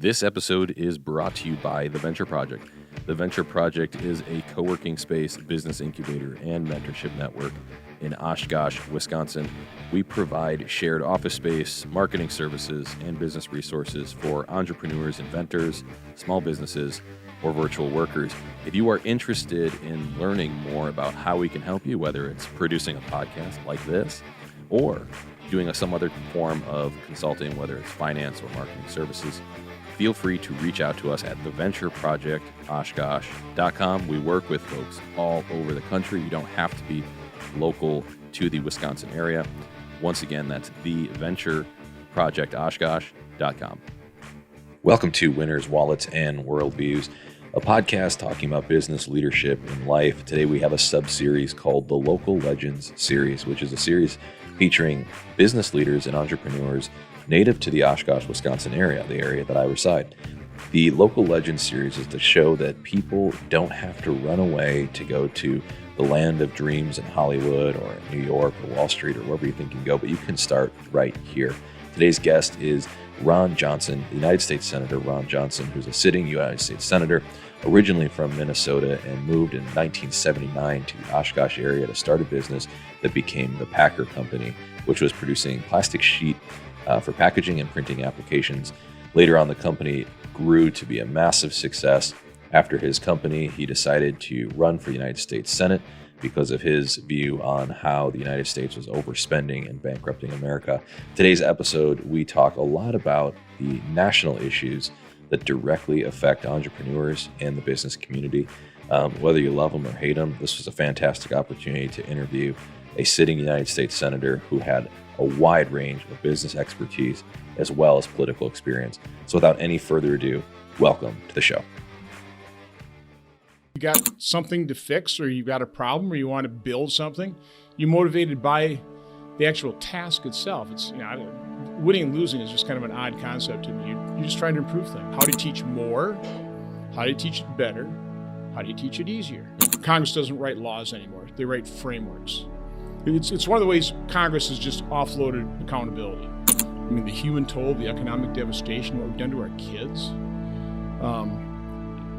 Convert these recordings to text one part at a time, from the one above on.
This episode is brought to you by The Venture Project. The Venture Project is a co-working space, business incubator, and mentorship network in Oshkosh, Wisconsin. We provide shared office space, marketing services, and business resources for entrepreneurs, inventors, small businesses, or virtual workers. If you are interested in learning more about how we can help you, whether it's producing a podcast like this or doing some other form of consulting, whether it's finance or marketing services, feel free to reach out to us at theventureprojectoshkosh.com. We work with folks all over the country. You don't have to be local to the Wisconsin area. Once again, that's theventureprojectoshkosh.com. Welcome to Winners, Wallets, and Worldviews, a podcast talking about business, leadership, and life. Today we have a sub-series called the Local Legends series, which is a series featuring business leaders and entrepreneurs native to the Oshkosh, Wisconsin area, the area that I reside. The Local Legends series is to show that people don't have to run away to go to the land of dreams in Hollywood or in New York or Wall Street or wherever you think you can go, but you can start right here. Today's guest is Ron Johnson, the United States Senator Ron Johnson, who's a sitting United States Senator, originally from Minnesota, and moved in 1979 to the Oshkosh area to start a business that became the Packer Company, which was producing plastic sheet for packaging and printing applications. Later on, the company grew to be a massive success. After his company, he decided to run for the United States Senate because of his view on how the United States was overspending and bankrupting America. Today's episode, we talk a lot about the national issues that directly affect entrepreneurs and the business community. Whether you love them or hate them, this was a fantastic opportunity to interview a sitting United States Senator who had a wide range of business expertise as well as political experience. So without any further ado, welcome to the show. You got something to fix, or you got a problem, or you want to build something, you're motivated by the actual task itself. It's, winning and losing is just kind of an odd concept to me. You're just trying to improve things. How do you teach more? How do you teach it better? How do you teach it easier? Congress doesn't write laws anymore. They write frameworks. It's one of the ways Congress has just offloaded accountability. I mean, the human toll, the economic devastation, what we've done to our kids. I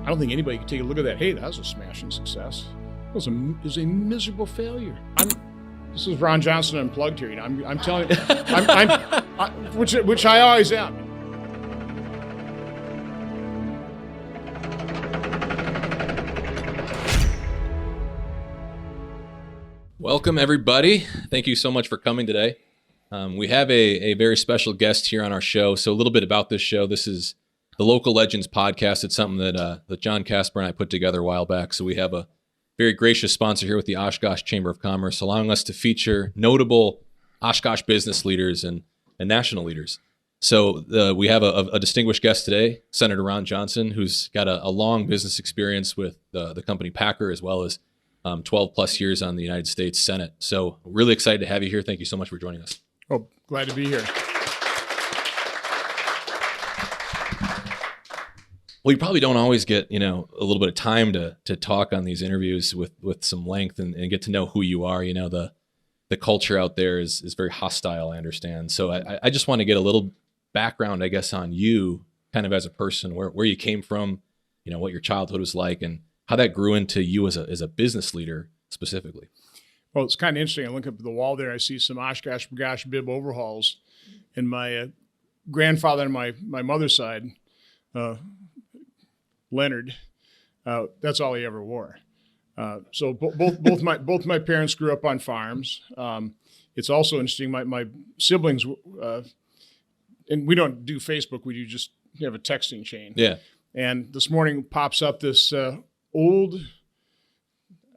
don't think anybody can take a look at that. Hey, that was a smashing success. It was a miserable failure. This is Ron Johnson Unplugged here. I'm telling you, which I always am. Welcome, everybody. Thank you so much for coming today. We have a very special guest here on our show. So a little bit about this show. This is the Local Legends podcast. It's something that John Casper and I put together a while back. So we have a very gracious sponsor here with the Oshkosh Chamber of Commerce, allowing us to feature notable Oshkosh business leaders and national leaders. So we have a distinguished guest today, Senator Ron Johnson, who's got a long business experience with the company Packer, as well as 12 plus years on the United States Senate. So really excited to have you here. Thank you so much for joining us. Oh, glad to be here. Well, you probably don't always get, a little bit of time to talk on these interviews with some length and get to know who you are. The culture out there is very hostile, I understand. So I just want to get a little background, I guess, on you kind of as a person, where you came from, what your childhood was like, and how that grew into you as a business leader specifically. Well, it's kind of interesting. I look up at the wall there. I see some Oshkosh Bagosh bib overhauls. And my grandfather on my mother's side, Leonard, that's all he ever wore. So both my parents grew up on farms. It's also interesting. My siblings, and we don't do Facebook. We do just have a texting chain. Yeah. And this morning pops up this old,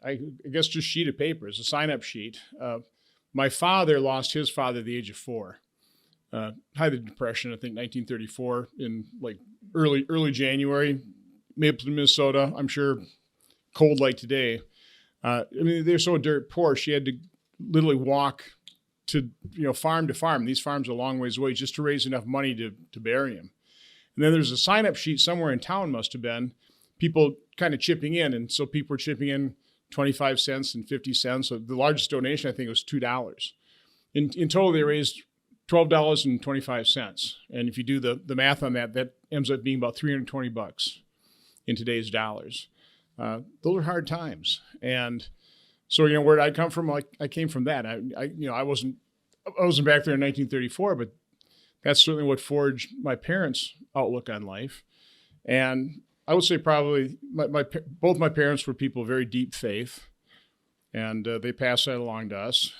I guess, just sheet of paper. It's a sign-up sheet. My father lost his father at the age of 4. Had the Depression, I think 1934, in like early January. Mapleton, Minnesota. I'm sure cold like today. They're so dirt poor. She had to literally walk to farm to farm. These farms are a long ways away just to raise enough money to bury him. And then there's a sign-up sheet somewhere in town, must have been, people kind of chipping in. And so people were chipping in 25 cents and 50 cents. So the largest donation, I think, was $2. In total, they raised $12.25. And if you do the math on that, that ends up being about $320 in today's dollars. Those are hard times. And so, where did I come from? I came from that. I wasn't back there in 1934, but that's certainly what forged my parents' outlook on life. And I would say probably both my parents were people of very deep faith, and they passed that along to us.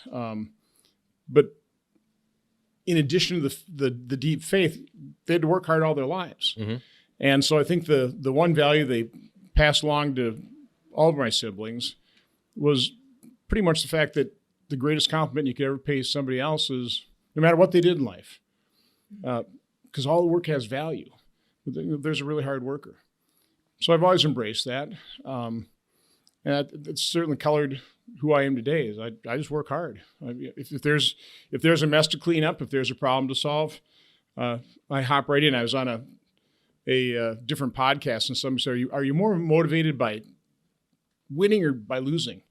But in addition to the deep faith, they had to work hard all their lives. Mm-hmm. And so I think the one value they passed along to all of my siblings was pretty much the fact that the greatest compliment you could ever pay somebody else is no matter what they did in life, because all the work has value. There's a really hard worker. So I've always embraced that. And it's certainly colored who I am today. Is I just work hard. If there's a mess to clean up, if there's a problem to solve, I hop right in. I was on a different podcast, and somebody said, "Are you more motivated by winning or by losing?"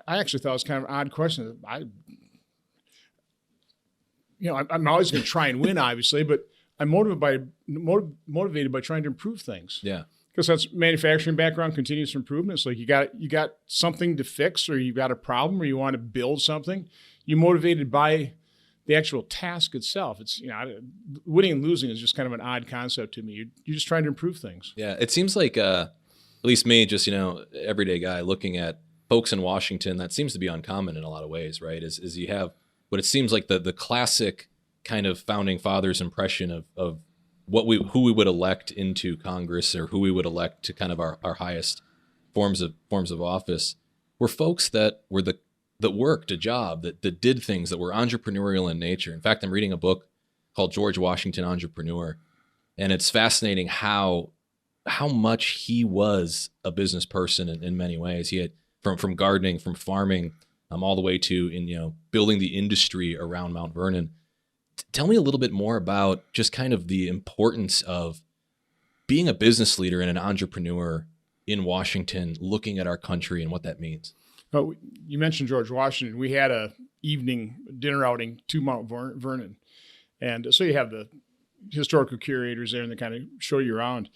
I actually thought it was kind of an odd question. I'm always going to try and win, obviously, but I'm motivated by trying to improve things. Yeah. Because that's manufacturing background, continuous improvement. It's like you got something to fix, or you got a problem, or you want to build something. You're motivated by the actual task itself. It's winning and losing is just kind of an odd concept to me. You're just trying to improve things. Yeah, it seems like at least me, just everyday guy looking at folks in Washington, that seems to be uncommon in a lot of ways, right? Is you have what it seems like the classic kind of founding fathers impression of who we would elect into Congress, or who we would elect to kind of our highest forms of office, were folks that were that worked a job, that did things, that were entrepreneurial in nature. In fact, I'm reading a book called George Washington Entrepreneur, and it's fascinating how much he was a business person in many ways. He had from gardening, from farming, all the way to building the industry around Mount Vernon. Tell me a little bit more about just kind of the importance of being a business leader and an entrepreneur in Washington, looking at our country and what that means. Oh, you mentioned George Washington. We had a evening dinner outing to Mount Vernon. And so you have the historical curators there, and they kind of show you around.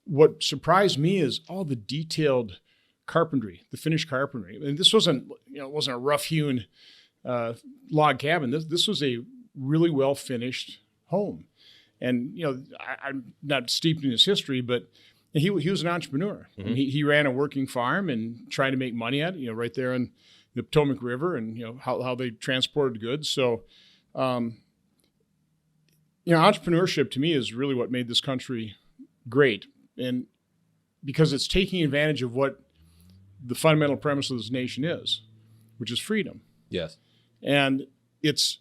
What surprised me is all the detailed carpentry, the finished carpentry. And this wasn't a rough-hewn log cabin. This was a really well finished home. And I'm not steeped in his history, but he was an entrepreneur. Mm-hmm. He ran a working farm and tried to make money at it, right there on the Potomac River, and how they transported goods. So entrepreneurship to me is really what made this country great, and because it's taking advantage of what the fundamental premise of this nation is, which is freedom. Yes. And it's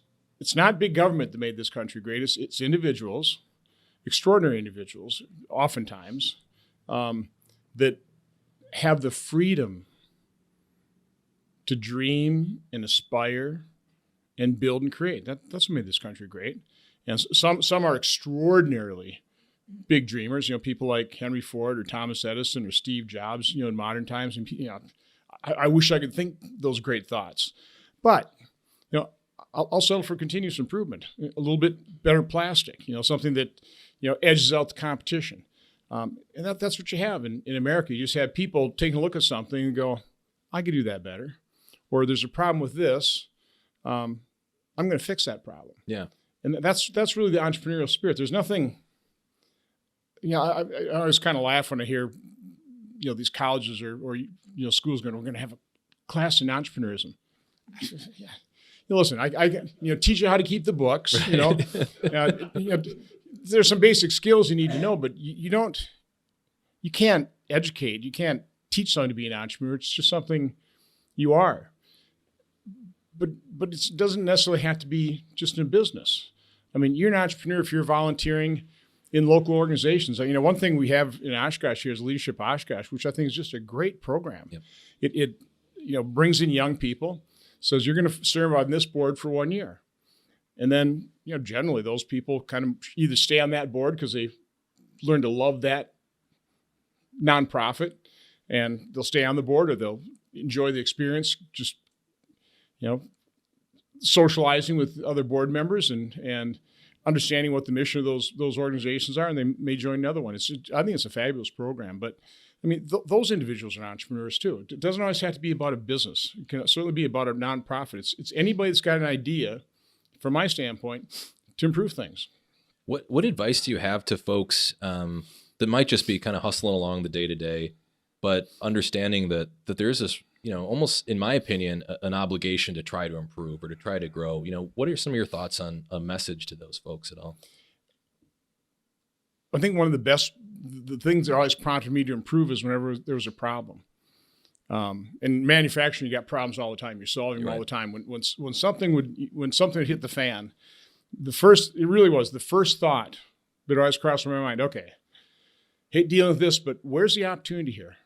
not big government that made this country great. It's individuals, extraordinary individuals, oftentimes, that have the freedom to dream and aspire and build and create. That's what made this country great. And some are extraordinarily big dreamers. people like Henry Ford or Thomas Edison or Steve Jobs. In modern times, and I wish I could think those great thoughts, but I'll settle for continuous improvement, a little bit better plastic, something that, edges out the competition. And that's what you have in America. You just have people taking a look at something and go, I could do that better. Or there's a problem with this. I'm going to fix that problem. Yeah. And that's really the entrepreneurial spirit. There's nothing, I always kind of laugh when I hear, these colleges or schools going, we're going to have a class in entrepreneurism. Yeah. Listen, I teach you how to keep the books. There's some basic skills you need to know, but you can't educate, you can't teach someone to be an entrepreneur. It's just something you are. But it doesn't necessarily have to be just in business. I mean, you're an entrepreneur if you're volunteering in local organizations. One thing we have in Oshkosh here is Leadership Oshkosh, which I think is just a great program. Yep. It brings in young people. Says you're going to serve on this board for 1 year. And then, generally those people kind of either stay on that board because they learn to love that nonprofit and they'll stay on the board, or they'll enjoy the experience. Just, socializing with other board members and understanding what the mission of those organizations are, and they may join another one. I think it's a fabulous program. But I mean, those individuals are entrepreneurs too. It doesn't always have to be about a business. It can certainly be about a nonprofit. It's anybody that's got an idea, from my standpoint, to improve things. What advice do you have to folks that might just be kind of hustling along the day to day, but understanding that there's this, almost, in my opinion, an obligation to try to improve or to try to grow? What are some of your thoughts on a message to those folks at all? I think one of the things that always prompted me to improve is whenever there was a problem. In manufacturing, you got problems all the time. You're solving them all the time. When something would hit the fan, the first thought that always crossed my mind, okay, hate dealing with this, but where's the opportunity here?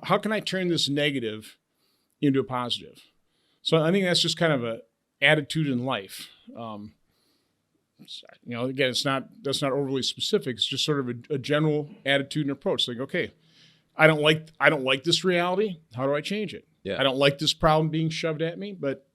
How can I turn this negative into a positive? So I think that's just kind of an attitude in life. Again, that's not overly specific. It's just sort of a general attitude and approach. Like, okay, I don't like this reality. How do I change it? Yeah. I don't like this problem being shoved at me, but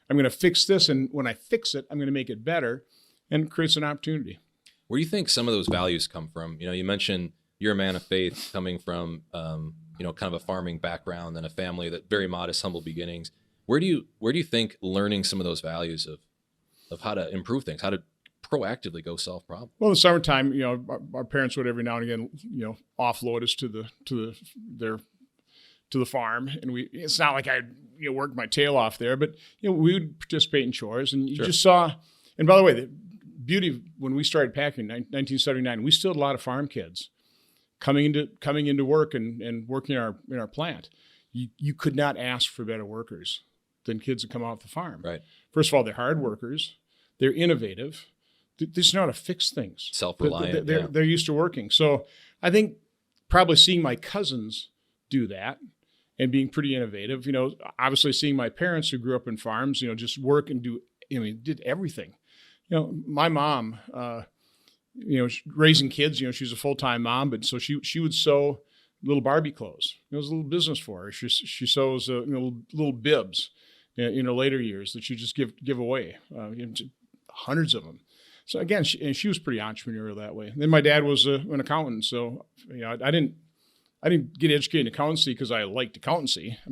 I'm going to fix this. And when I fix it, I'm going to make it better, and it creates an opportunity. Where do you think some of those values come from? You mentioned you're a man of faith coming from, kind of a farming background and a family that very modest, humble beginnings. Where do you think learning some of those values of how to improve things, how to proactively go solve problems? Well, in the summertime, our parents would every now and again, offload us to the farm, and it's not like I worked my tail off there, but we would participate in chores, and you just saw. And by the way, the beauty when we started packing in 1979, we still had a lot of farm kids coming into work and working in our plant. You could not ask for better workers than kids that come off the farm. Right. First of all, they're hard workers. They're innovative. They just know how to fix things. Self-reliant. They're used to working. So I think probably seeing my cousins do that and being pretty innovative, obviously seeing my parents who grew up in farms, just work and did everything. My mom, raising kids, she was a full-time mom, but so she would sew little Barbie clothes. It was a little business for her. She sews little bibs in her later years that she just give away, hundreds of them. So again, she was pretty entrepreneurial that way. And then my dad was an accountant, so I didn't get educated in accountancy because I liked accountancy. I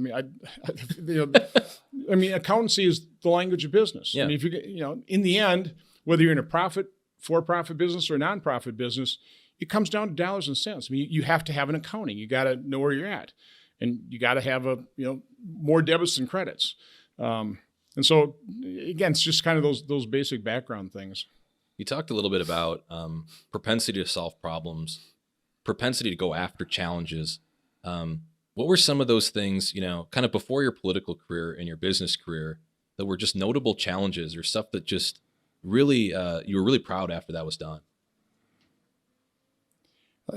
mean, accountancy is the language of business. Yeah. I mean, if you in the end, whether you're in a for-profit business or a non-profit business, it comes down to dollars and cents. I mean, you have to have an accounting. You got to know where you're at, and you got to have more debits than credits. And so again, it's just kind of those basic background things. You talked a little bit about propensity to solve problems, propensity to go after challenges. What were some of those things, kind of before your political career and your business career, that were just notable challenges or stuff that just really you were really proud after that was done?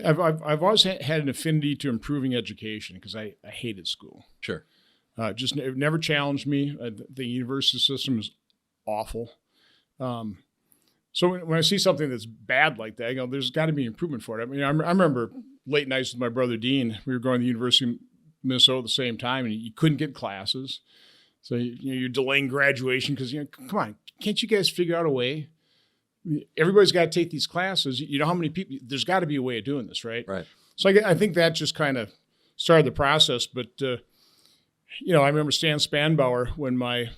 I've always had an affinity to improving education because I hated school. Sure. It never challenged me. The university system is awful. So when I see something that's bad like that, there's got to be improvement for it. I mean, I remember late nights with my brother Dean. We were going to the University of Minnesota at the same time, and you couldn't get classes. So you're delaying graduation because come on, can't you guys figure out a way? Everybody's got to take these classes. You know how many people? There's got to be a way of doing this, right? Right. So I think that just kind of started the process. But I remember Stan Spanbauer when my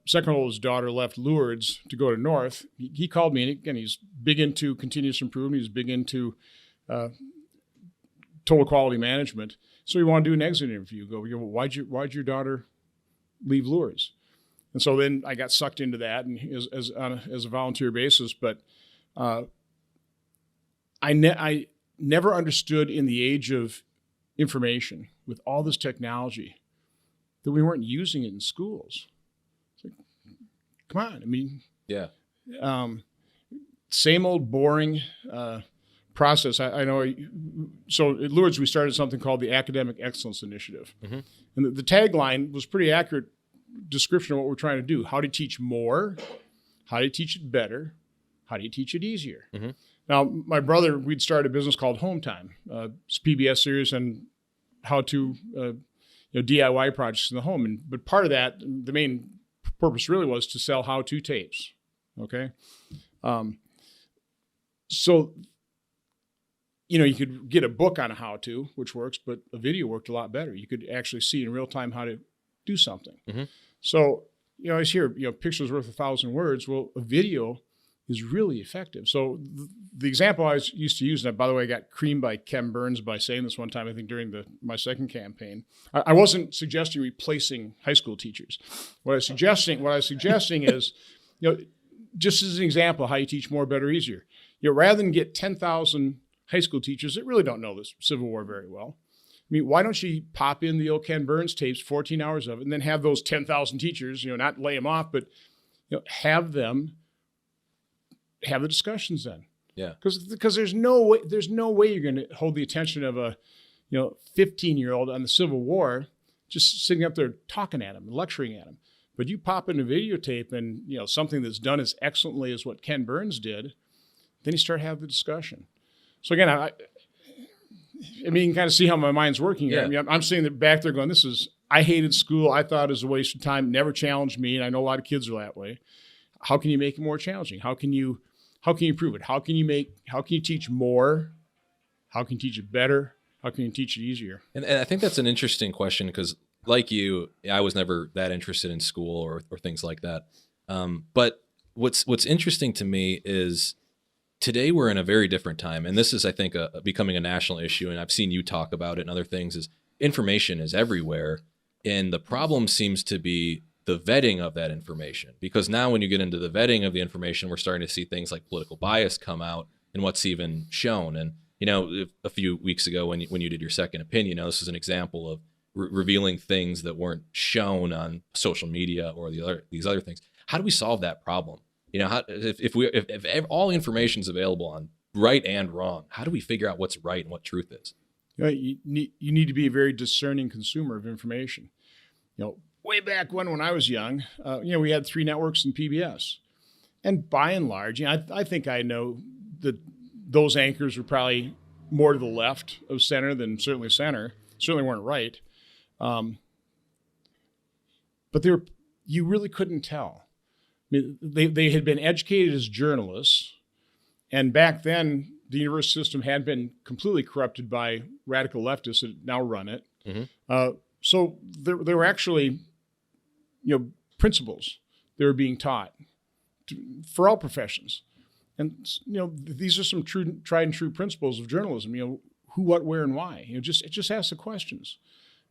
second oldest daughter left Lourdes to go to North. He called me, and again, he's big into continuous improvement. He's big into total quality management. So he wanted to do an exit interview. Why'd your daughter leave Lourdes? And so then I got sucked into that, and as a volunteer basis. But I never understood in the age of information with all this technology that we weren't using it in schools. It's like, come on, I mean, yeah, same old boring process. I know. So at Lourdes, we started something called the Academic Excellence Initiative, mm-hmm. and the tagline was pretty accurate description of what we're trying to do. How do you teach more? How do you teach it better? How do you teach it easier? Mm-hmm. Now, my brother, we'd started a business called Home Time. It's a PBS series on how to DIY projects in the home. But part of that, the main purpose really was to sell how-to tapes. Okay. So, you could get a book on a how-to, which works, but a video worked a lot better. You could actually see in real time how to do something. Mm-hmm. So, I always hear, pictures worth 1,000 words. Well, a video is really effective. So the example I used to use, and by the way, I got creamed by Ken Burns by saying this one time, I think during my second campaign. I wasn't suggesting replacing high school teachers. What I was suggesting is, just as an example, how you teach more, better, easier. Rather than get 10,000 high school teachers that really don't know the Civil War very well, why don't you pop in the old Ken Burns tapes, 14 hours of it, and then have those 10,000 teachers, not lay them off, but have them have the discussions then. Yeah. Because there's no way you're going to hold the attention of a 15-year-old on the Civil War just sitting up there talking at him, lecturing at him. But you pop in a videotape and something that's done as excellently as what Ken Burns did, then you start having the discussion. So again, I mean, you can kind of see how my mind's working here. Yeah. I'm sitting back there going, I hated school. I thought it was a waste of time. Never challenged me. And I know a lot of kids are that way. How can you make it more challenging? How can you improve it? How can you teach more? How can you teach it better? How can you teach it easier? And I think that's an interesting question because like you, I was never that interested in school or things like that. But what's interesting to me is today we're in a very different time. And this is, I think, becoming a national issue. And I've seen you talk about it and other things is information is everywhere. And the problem seems to be the vetting of that information, because now when you get into the vetting of the information, we're starting to see things like political bias come out and what's even shown. And, a few weeks ago when you did your second opinion, this is an example of revealing things that weren't shown on social media or these other things. How do we solve that problem? If all information is available on right and wrong, how do we figure out what's right and what truth is? You need to be a very discerning consumer of information. Way back when I was young, we had 3 networks in PBS. And by and large, I think I know that those anchors were probably more to the left of center than certainly center. Certainly weren't right. But you really couldn't tell. They had been educated as journalists. And back then, the university system had been completely corrupted by radical leftists that now run it. Mm-hmm. So there were actually principles that were being taught for all professions. And, these are some tried and true principles of journalism, who, what, where, and why. Just ask the questions.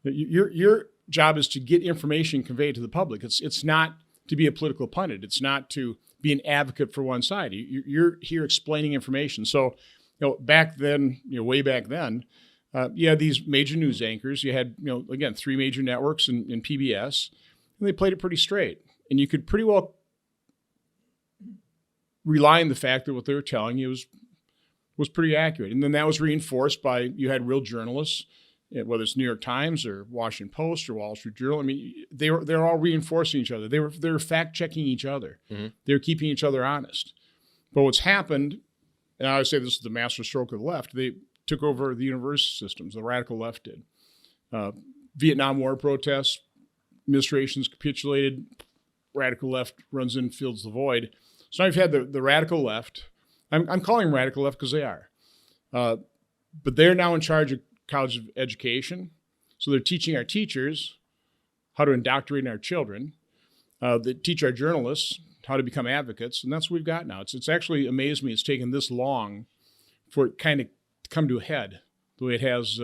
Your job is to get information conveyed to the public. It's not to be a political pundit. It's not to be an advocate for one side. You're here explaining information. So, back then, way back then, you had these major news anchors. You had, again, 3 major networks in PBS, and they played it pretty straight. And you could pretty well rely on the fact that what they were telling you was pretty accurate. And then that was reinforced by, you had real journalists, whether it's New York Times or Washington Post or Wall Street Journal. I mean, they're all reinforcing each other. They were fact-checking each other. Mm-hmm. They were keeping each other honest. But what's happened, and I always say this is the master stroke of the left, they took over the university systems, the radical left did. Vietnam War protests, administrations capitulated, radical left runs in, fills the void. So now you've had the radical left. I'm calling them radical left because they are. But they're now in charge of college education. So they're teaching our teachers how to indoctrinate our children. They teach our journalists how to become advocates. And that's what we've got now. It's actually amazed me it's taken this long for it kind of to come to a head the way it has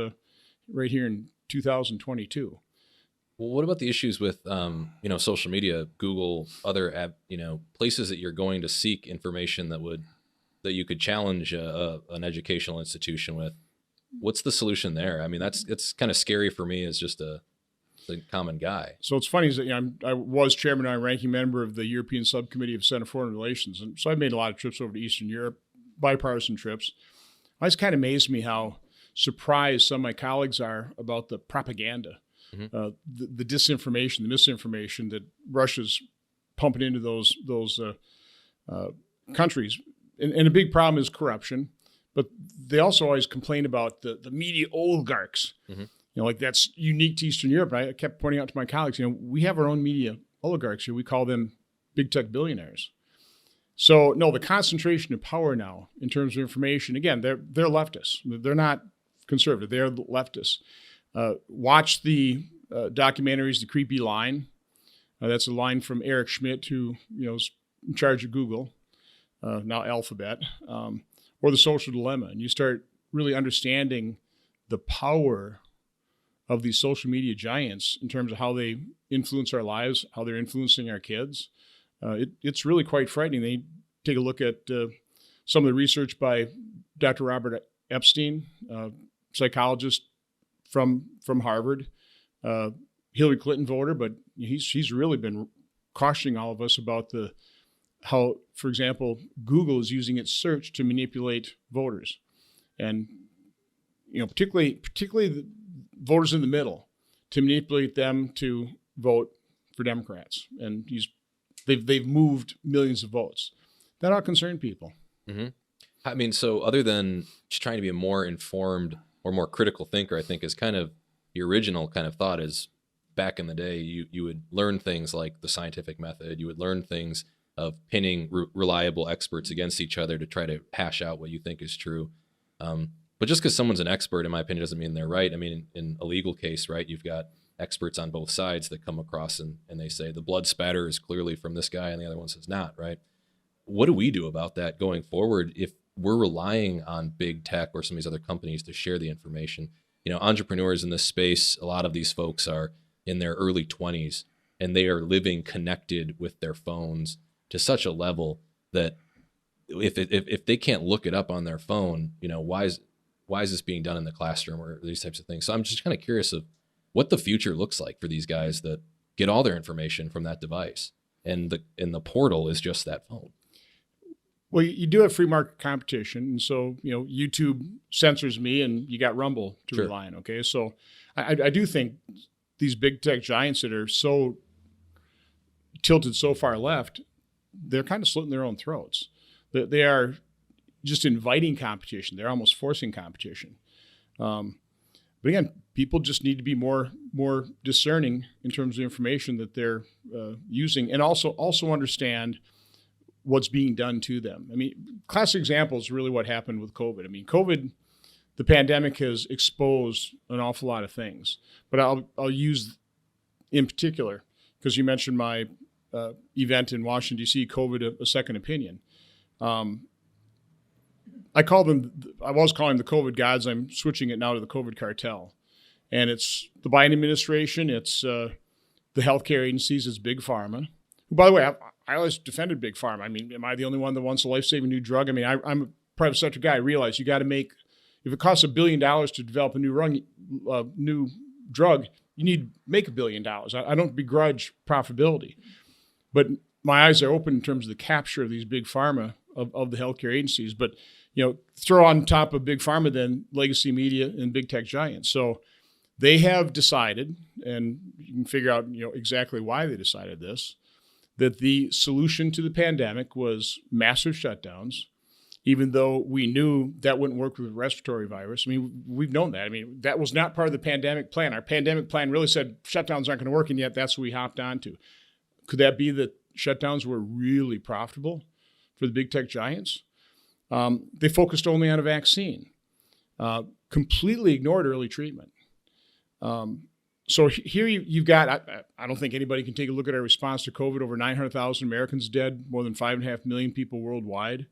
right here in 2022. Well, what about the issues with, social media, Google, other, places that you're going to seek information that you could challenge an educational institution with? What's the solution there? I mean, it's kind of scary for me as just a common guy. So it's funny is that I was chairman and ranking member of the European Subcommittee of Senate Foreign Relations, and so I've made a lot of trips over to Eastern Europe, bipartisan trips. It's kind of amazed me how surprised some of my colleagues are about the propaganda. Mm-hmm. The disinformation, the misinformation that Russia's pumping into those countries. And a big problem is corruption. But they also always complain about the media oligarchs. Mm-hmm. Like that's unique to Eastern Europe. I kept pointing out to my colleagues, we have our own media oligarchs here. We call them big tech billionaires. So no, the concentration of power now in terms of information, again, they're leftists. They're not conservative. They're leftists. Watch the documentaries, The Creepy Line. That's a line from Eric Schmidt, who is in charge of Google, now Alphabet, or The Social Dilemma. And you start really understanding the power of these social media giants in terms of how they influence our lives, how they're influencing our kids. It's really quite frightening. They take a look at some of the research by Dr. Robert Epstein, psychologist from Harvard, Hillary Clinton voter, but he's really been cautioning all of us about how, for example, Google is using its search to manipulate voters, and particularly the voters in the middle, to manipulate them to vote for Democrats, and they've moved millions of votes. That ought to concern people. Mm-hmm. I mean, so other than just trying to be a more informed or more critical thinker, I think is kind of the original kind of thought is back in the day, you would learn things like the scientific method. You would learn things of pinning reliable experts against each other to try to hash out what you think is true. But just because someone's an expert, in my opinion, doesn't mean they're right. I mean, in a legal case, right, you've got experts on both sides that come across and they say the blood spatter is clearly from this guy and the other one says not, right? What do we do about that going forward if we're relying on big tech or some of these other companies to share the information? Entrepreneurs in this space, a lot of these folks are in their early 20s and they are living connected with their phones to such a level that if they can't look it up on their phone, why is this being done in the classroom or these types of things? So I'm just kind of curious of what the future looks like for these guys that get all their information from that device, and the portal is just that phone. Well, you do have free market competition, and so YouTube censors me, and you got Rumble to Sure. rely on. Okay, so I do think these big tech giants that are so tilted so far left, they're kind of slitting their own throats. They are just inviting competition. They're almost forcing competition. But again, people just need to be more discerning in terms of information that they're using, and also understand what's being done to them. I mean, classic example is really what happened with COVID. I mean, the pandemic has exposed an awful lot of things, but I'll use in particular, because you mentioned my event in Washington, D.C., COVID, a second opinion. I was calling them the COVID gods. I'm switching it now to the COVID cartel. And it's the Biden administration. It's the healthcare agencies. It's Big Pharma. Who, by the way, I always defended Big Pharma. I mean, am I the only one that wants a life-saving new drug? I mean, I'm a private sector guy. I realize you got to make, if it costs $1 billion to develop a new drug, you need to make $1 billion. I don't begrudge profitability. But my eyes are open in terms of the capture of these Big Pharma of the healthcare agencies. But throw on top of Big Pharma then legacy media and big tech giants. So they have decided, and you can figure out exactly why they decided this, that the solution to the pandemic was massive shutdowns, even though we knew that wouldn't work with respiratory virus. I mean, we've known that. I mean, that was not part of the pandemic plan. Our pandemic plan really said shutdowns aren't going to work, and yet that's what we hopped onto. Could that be that shutdowns were really profitable for the big tech giants? They focused only on a vaccine, completely ignored early treatment. So here you've got, I don't think anybody can take a look at our response to COVID. Over 900,000 Americans dead, more than 5.5 million people worldwide.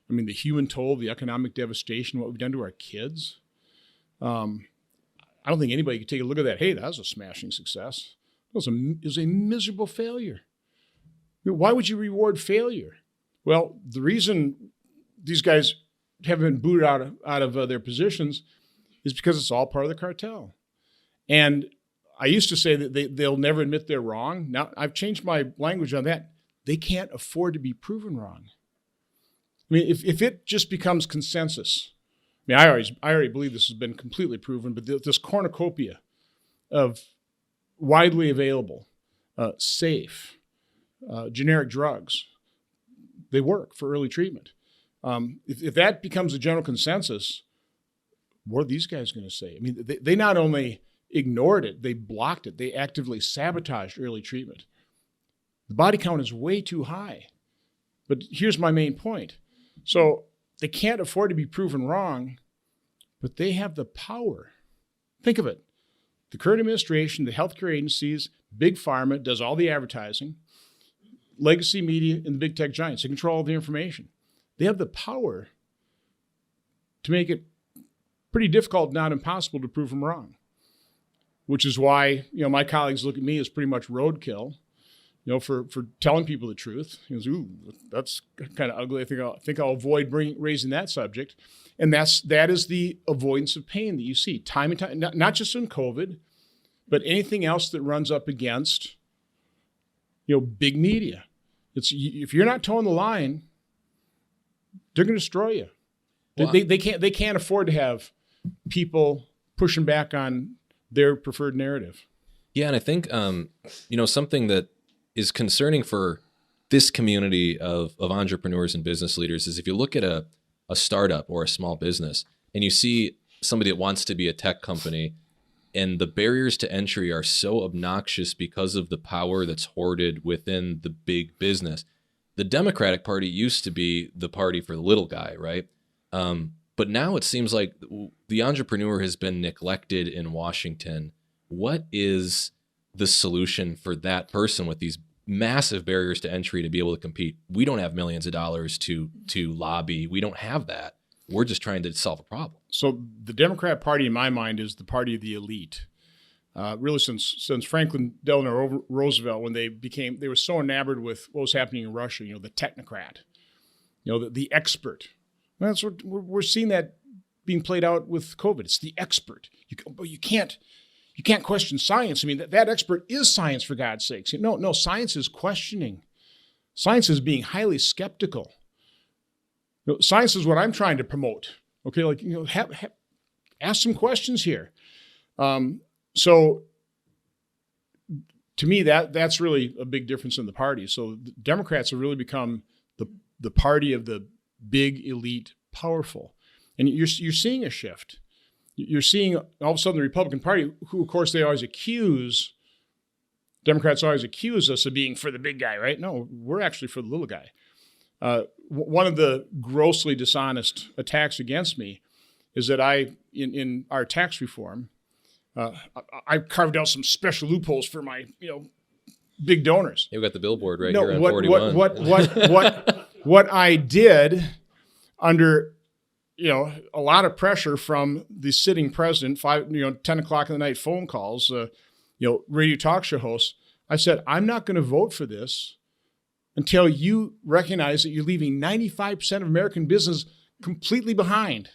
I mean, the human toll, the economic devastation, what we've done to our kids. I don't think anybody can take a look at that. Hey, that was a smashing success. It was a miserable failure. Why would you reward failure? Well, the reason these guys haven't been booted out of their positions is because it's all part of the cartel. And I used to say that they'll never admit they're wrong. Now I've changed my language on that. They can't afford to be proven wrong. I mean, if it just becomes consensus, I mean, I already believe this has been completely proven, but this cornucopia of widely available, safe, generic drugs, they work for early treatment. If that becomes a general consensus, what are these guys going to say? I mean, they not only ignored it, they blocked it. They actively sabotaged early treatment. The body count is way too high. But here's my main point. So they can't afford to be proven wrong, but they have the power. Think of it. The current administration, the healthcare agencies, Big Pharma does all the advertising, legacy media, and the big tech giants. They control all the information. They have the power to make it pretty difficult, not impossible, to prove them wrong, which is why, my colleagues look at me as pretty much roadkill, for telling people the truth. Ooh, that's kind of ugly. I think I'll avoid raising that subject. And that is the avoidance of pain that you see time and time, not just in COVID, but anything else that runs up against, big media. If you're not towing the line, they're going to destroy you. Well, they can't afford to have people pushing back on their preferred narrative. Yeah, and I think something that is concerning for this community of entrepreneurs and business leaders is if you look at a startup or a small business and you see somebody that wants to be a tech company and the barriers to entry are so obnoxious because of the power that's hoarded within the big business. The Democratic Party used to be the party for the little guy, right? But now it seems like the entrepreneur has been neglected in Washington. What is the solution for that person with these massive barriers to entry to be able to compete? We don't have millions of dollars to lobby. We don't have that. We're just trying to solve a problem. So the Democrat Party, in my mind, is the party of the elite. Really, since Franklin Delano Roosevelt, when they were so enamored with what was happening in Russia, the technocrat, the expert. Well, that's what we're seeing that being played out with COVID. It's the expert. You can't question science. I mean, that expert is science, for God's sakes. No, science is questioning. Science is being highly skeptical. Science is what I'm trying to promote. Okay, ask some questions here. So to me, that's really a big difference in the party. So the Democrats have really become the party of the big, elite, powerful. And you're seeing a shift. You're seeing all of a sudden the Republican Party, who, of course, Democrats always accuse us of being for the big guy, right? No, we're actually for the little guy. One of the grossly dishonest attacks against me is that in our tax reform, I carved out some special loopholes for my, big donors. You've got the billboard right here on 41. What I did under, a lot of pressure from the sitting president, 10 o'clock in the night phone calls, radio talk show hosts, I said, I'm not going to vote for this until you recognize that you're leaving 95% of American business completely behind.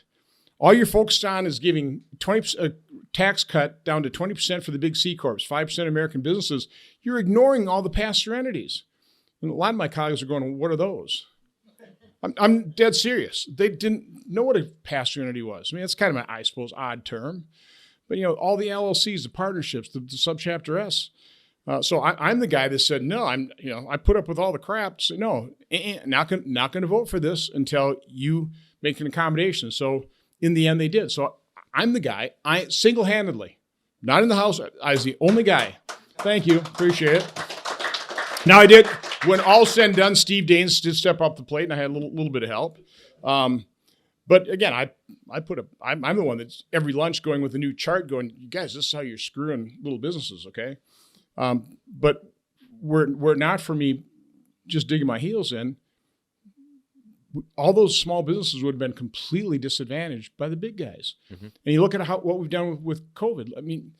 All you're focused on is giving 20% tax cut down to 20% for the big C corps, 5% of American businesses. You're ignoring all the pastor entities. And a lot of my colleagues are going, what are those? I'm dead serious. They didn't know what a pastor entity was. I mean, it's kind of I suppose, odd term. But, all the LLCs, the partnerships, the subchapter S. So I'm the guy that said, no, I put up with all the crap. So no, not going to vote for this until you make an accommodation. So in the end, they did. So I'm the guy, I single-handedly, not in the House, I was the only guy. Thank you. Appreciate it. Now I did, when all said and done, Steve Daines did step up the plate and I had a little bit of help. But again, I'm the one that's every lunch going with a new chart going, you guys, this is how you're screwing little businesses, okay? But were it not for me just digging my heels in, all those small businesses would have been completely disadvantaged by the big guys. Mm-hmm. And you look at what we've done with COVID. I mean,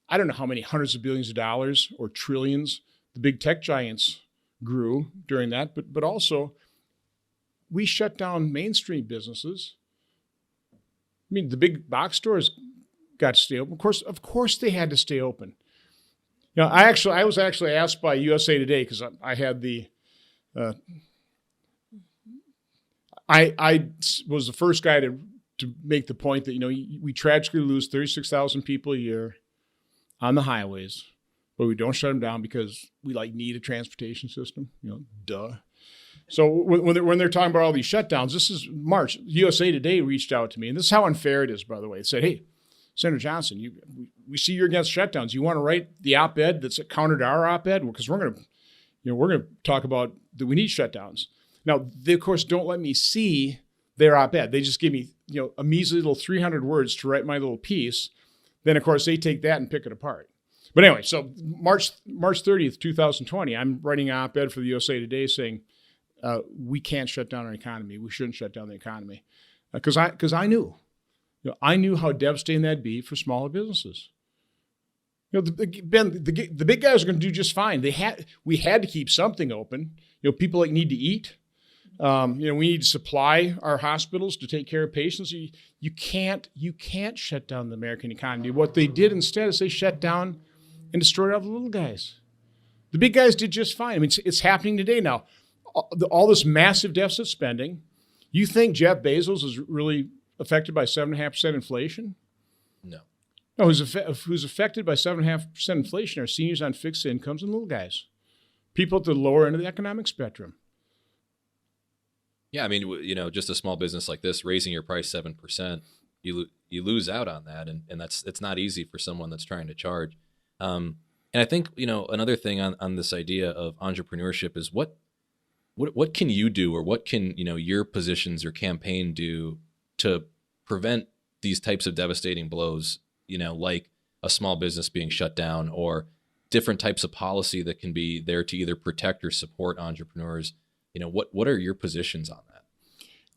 I don't know how many hundreds of billions of dollars or trillions the big tech giants grew during that, but also we shut down mainstream businesses. I mean, the big box stores got to stay open. Of course they had to stay open. I was actually asked by USA Today because I had the I was the first guy to make the point that we tragically lose 36,000 people a year on the highways, but we don't shut them down because we need a transportation system. Duh. So when they're talking about all these shutdowns, this is March. USA Today reached out to me, and this is how unfair it is, by the way. It said, "Hey, Senator Johnson, we see you're against shutdowns. You want to write the op-ed that's counter to our op-ed? Because we're going to, we're going to talk about that we need shutdowns. Now, they, of course, don't let me see their op-ed. They just give me, a measly little 300 words to write my little piece. Then, of course, they take that and pick it apart. But anyway, so March 30th, 2020, I'm writing an op-ed for the USA Today saying we can't shut down our economy. We shouldn't shut down the economy. Because I knew. I knew how devastating that'd be for smaller businesses. Ben, the big guys are going to do just fine. We had to keep something open. People like need to eat. We need to supply our hospitals to take care of patients. You can't shut down the American economy. What they did instead is they shut down and destroyed all the little guys. The big guys did just fine. I mean, it's happening today now. All this massive deficit spending. You think Jeff Bezos is really affected by 7.5% inflation? No. No, who's affected by 7.5% inflation are seniors on fixed incomes and little guys, people at the lower end of the economic spectrum. Yeah, I mean, just a small business like this, raising your price 7%, you lose out on that, and it's not easy for someone that's trying to charge. And I think another thing on this idea of entrepreneurship is what can you do, or what can your positions or campaign do to prevent these types of devastating blows, like a small business being shut down, or different types of policy that can be there to either protect or support entrepreneurs. What are your positions on that?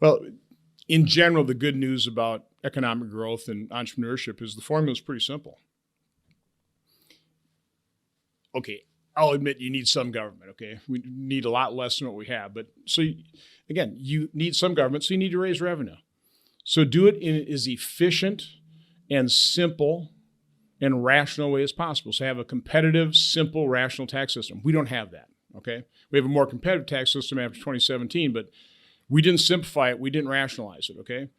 Well, in general, the good news about economic growth and entrepreneurship is the formula is pretty simple. Okay, I'll admit you need some government, okay? We need a lot less than what we have. But again, you need some government, so you need to raise revenue. So do it in as efficient and simple and rational way as possible. So have a competitive, simple, rational tax system. We don't have that, okay? We have a more competitive tax system after 2017, but we didn't simplify it. We didn't rationalize it, okay? And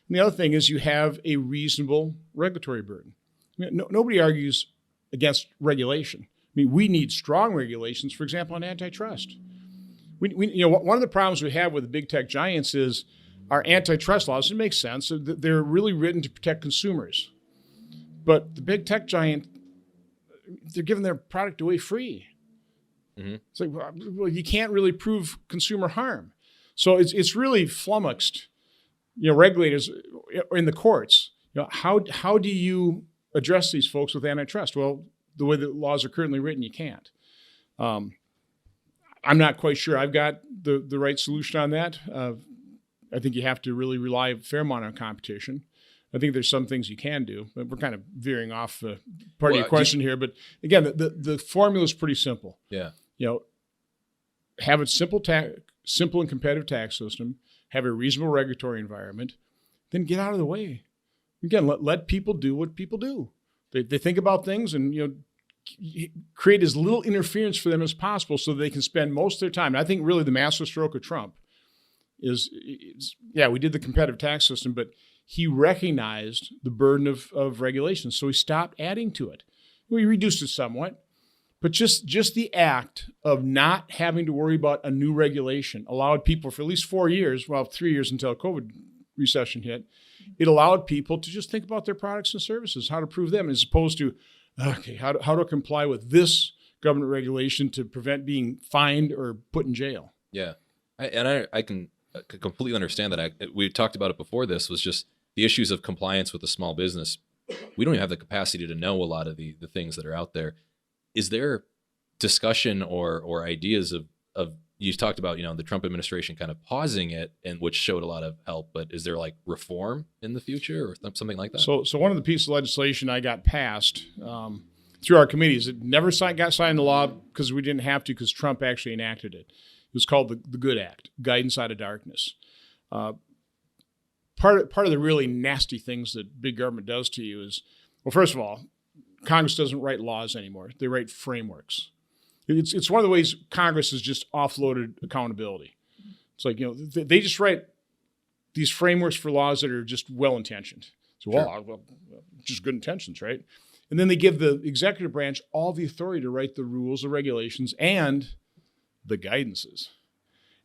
the other thing is you have a reasonable regulatory burden. Nobody argues against regulation. I mean, we need strong regulations, for example, on antitrust. One of the problems we have with the big tech giants is our antitrust laws. It makes sense. They're really written to protect consumers. But the big tech giant, they're giving their product away free. Mm-hmm. It's like, well, you can't really prove consumer harm. So it's really flummoxed, regulators in the courts. How do you address these folks with antitrust? Well, the way the laws are currently written, you can't. I'm not quite sure I've got the right solution on that. I think you have to really rely a fair amount on competition. I think there's some things you can do, but we're kind of veering off part of your question here. But again, the formula is pretty simple. Yeah. Have a simple and competitive tax system, have a reasonable regulatory environment, then get out of the way. Again, let people do what people do. They think about things and create as little interference for them as possible so they can spend most of their time. And I think really the masterstroke of Trump is we did the competitive tax system, but he recognized the burden of regulation, so he stopped adding to it. We reduced it somewhat, but just the act of not having to worry about a new regulation allowed people for at least 4 years, 3 years until COVID recession hit, it allowed people to just think about their products and services, how to prove them, as opposed to, okay, how to comply with this government regulation to prevent being fined or put in jail. Yeah, I can completely understand that. We talked about it before. This was just the issues of compliance with a small business. We don't even have the capacity to know a lot of the things that are out there. Is there discussion or ideas of you talked about, the Trump administration kind of pausing it, and which showed a lot of help, but is there like reform in the future or something like that? So one of the pieces of legislation I got passed through our committees, it never got signed into law because we didn't have to, because Trump actually enacted it. It was called the Good Act, Guidance Out of Darkness. Part of the really nasty things that big government does to you is, well, first of all, Congress doesn't write laws anymore. They write frameworks. It's one of the ways Congress has just offloaded accountability. It's like, they just write these frameworks for laws that are just well-intentioned. So, well, just good intentions, right? And then they give the executive branch all the authority to write the rules, the regulations, and the guidances.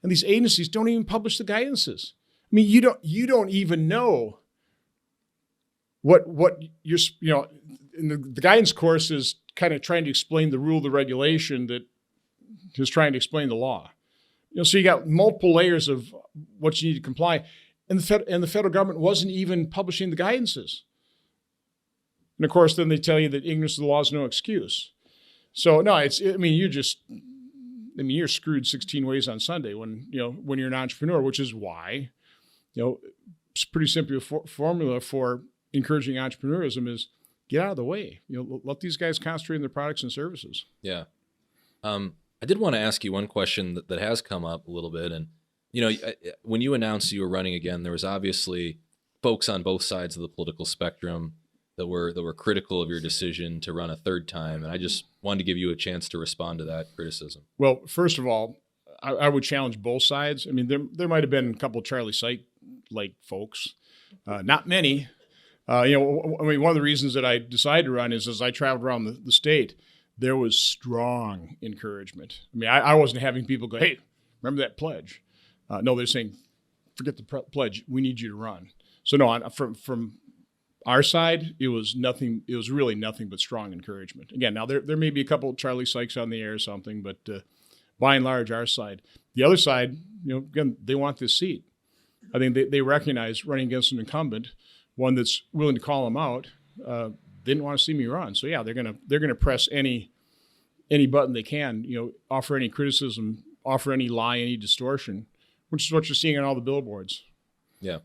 And these agencies don't even publish the guidances. I mean, you don't even know what you're, and the guidance course is kind of trying to explain the rule, the regulation that just trying to explain the law. So you got multiple layers of what you need to comply. And the federal government wasn't even publishing the guidances. And of course, then they tell you that ignorance of the law is no excuse. So no, you're screwed 16 ways on Sunday when you're an entrepreneur, which is why, it's pretty simple formula for encouraging entrepreneurism is get out of the way. Let these guys concentrate on their products and services. Yeah. I did want to ask you one question that has come up a little bit. And, when you announced you were running again, there was obviously folks on both sides of the political spectrum that were critical of your decision to run a third time. And I just wanted to give you a chance to respond to that criticism. Well, first of all, I would challenge both sides. I mean, there might have been a couple of Charlie Syke-like folks, not many. One of the reasons that I decided to run is as I traveled around the state, there was strong encouragement. I mean, I wasn't having people go, hey, remember that pledge? No, they're saying, forget the pledge. We need you to run. So no, from our side, it was nothing. It was really nothing but strong encouragement. Again, now there may be a couple of Charlie Sykes on the air or something, but by and large, our side. The other side, again, they want this seat. I think they recognize running against an incumbent, one that's willing to call them out. They didn't want to see me run. So yeah, they're gonna press any button they can. Offer any criticism, offer any lie, any distortion, which is what you're seeing on all the billboards. Yeah.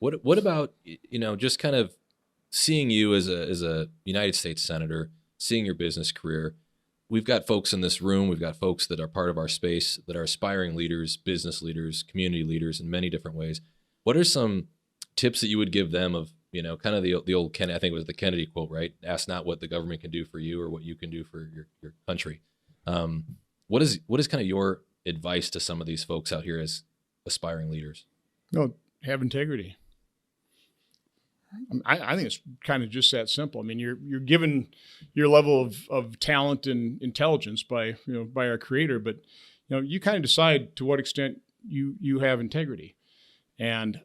What about just kind of seeing you as a United States Senator, seeing your business career? We've got folks in this room. We've got folks that are part of our space that are aspiring leaders, business leaders, community leaders in many different ways. What are some tips that you would give them of kind of the old Kennedy, I think it was the Kennedy quote, right? Ask not what the government can do for you or what you can do for your country. What is kind of your advice to some of these folks out here as aspiring leaders? Have integrity. I think it's kind of just that simple. I mean, you're given your level of talent and intelligence by our Creator, but you kind of decide to what extent you have integrity. And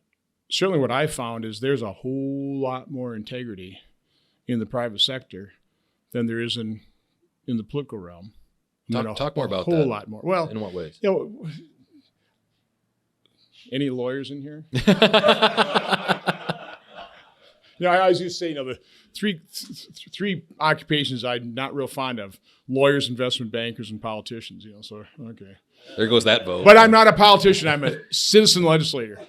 certainly, what I found is there's a whole lot more integrity in the private sector than there is in the political realm. Talk more about that. A whole lot more. Well, in what ways? Any lawyers in here? I always used to say, the three occupations I'm not real fond of: lawyers, investment bankers, and politicians. So okay. There goes that vote. But I'm not a politician. I'm a citizen legislator.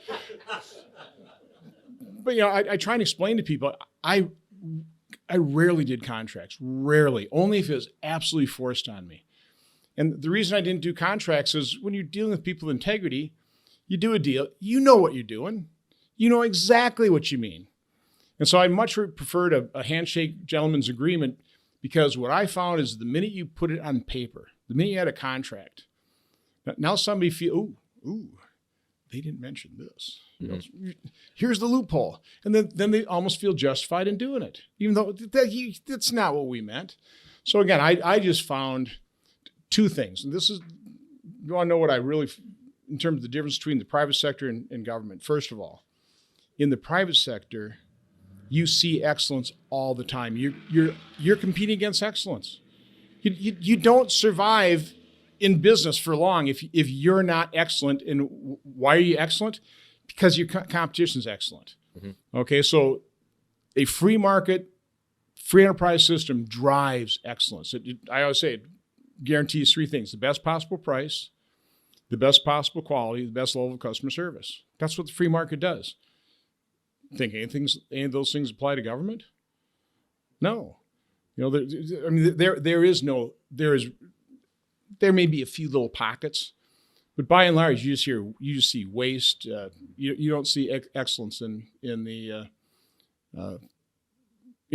But I try and explain to people. I rarely did contracts. Rarely, only if it was absolutely forced on me. And the reason I didn't do contracts is when you're dealing with people with integrity, you do a deal. You know what you're doing. You know exactly what you mean. And so I much preferred a handshake gentleman's agreement, because what I found is the minute you put it on paper, the minute you had a contract, now somebody feels, ooh, they didn't mention this. Mm-hmm. Here's the loophole. And then they almost feel justified in doing it, even though that's not what we meant. So again, I just found two things. And this is, you want to know what I really, in terms of the difference between the private sector and government. First of all, in the private sector, you see excellence all the time. You're competing against excellence. You don't survive in business for long if you're not excellent. And why are you excellent? Because your competition is excellent. Mm-hmm. Okay, so a free market, free enterprise system drives excellence. I always say it guarantees three things: the best possible price, the best possible quality, the best level of customer service. That's what the free market does. Think any of those things apply to government? No. There may be a few little pockets, but by and large, you just see waste. You don't see excellence in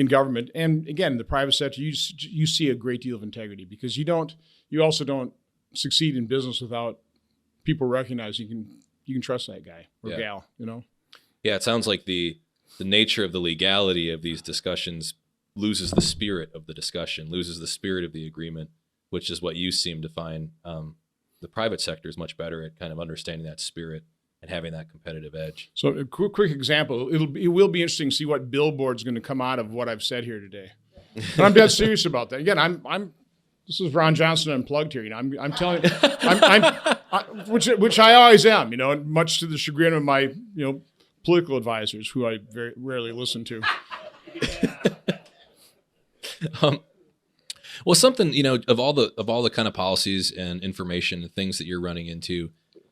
government, and again, in the private sector, you see a great deal of integrity, because you also don't succeed in business without people recognizing you can trust that guy or gal. Yeah, it sounds like the nature of the legality of these discussions loses the spirit of the discussion, loses the spirit of the agreement, which is what you seem to find. The private sector is much better at kind of understanding that spirit and having that competitive edge. So a quick example, it will be interesting to see what billboard's going to come out of what I've said here today. And I'm dead serious about that. Again, I'm This is Ron Johnson Unplugged here. I'm telling you, which I always am, and much to the chagrin of my, political advisors, who I very rarely listen to. Well, something, of all the kind of policies and information and things that you're running into,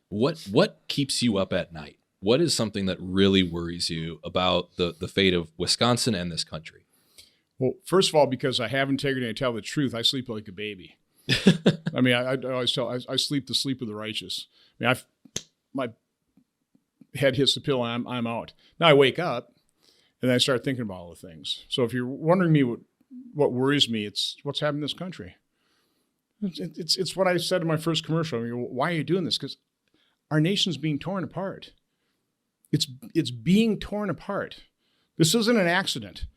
what keeps you up at night? What is something that really worries you about the fate of Wisconsin and this country? Well, first of all, because I have integrity and I tell the truth, I sleep like a baby. I mean, I always tell, I sleep the sleep of the righteous. I mean, my head hits the pillow and I'm out. Now I wake up and then I start thinking about all the things. So if you're wondering me what worries me, it's what's happening in this country. It's what I said in my first commercial. I mean, why are you doing this? Because our nation's being torn apart. It's being torn apart. This isn't an accident.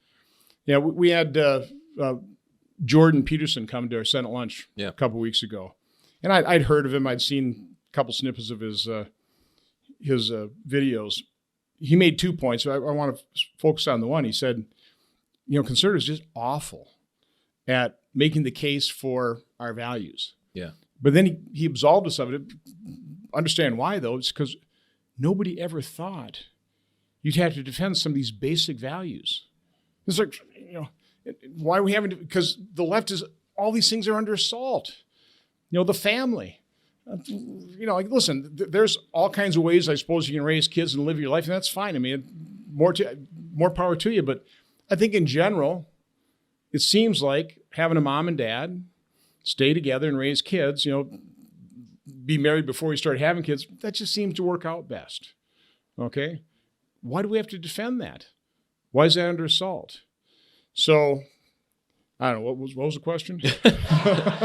Yeah, we had Jordan Peterson come to our Senate lunch a couple of weeks ago, and I'd heard of him. I'd seen a couple snippets of his videos. He made 2 points. I want to focus on the one. He said, conservatives are just awful at making the case for our values. Yeah. But then he absolved us of it. Understand why, though? It's because nobody ever thought you'd have to defend some of these basic values. It's like, why are we having to? Because the left is, all these things are under assault. The family. Listen, there's all kinds of ways I suppose you can raise kids and live your life, and that's fine. I mean, more power to you. But I think in general, it seems like having a mom and dad stay together and raise kids, be married before we start having kids, that just seems to work out best. Okay? Why do we have to defend that? Why is that under assault? So, I don't know, what was the question?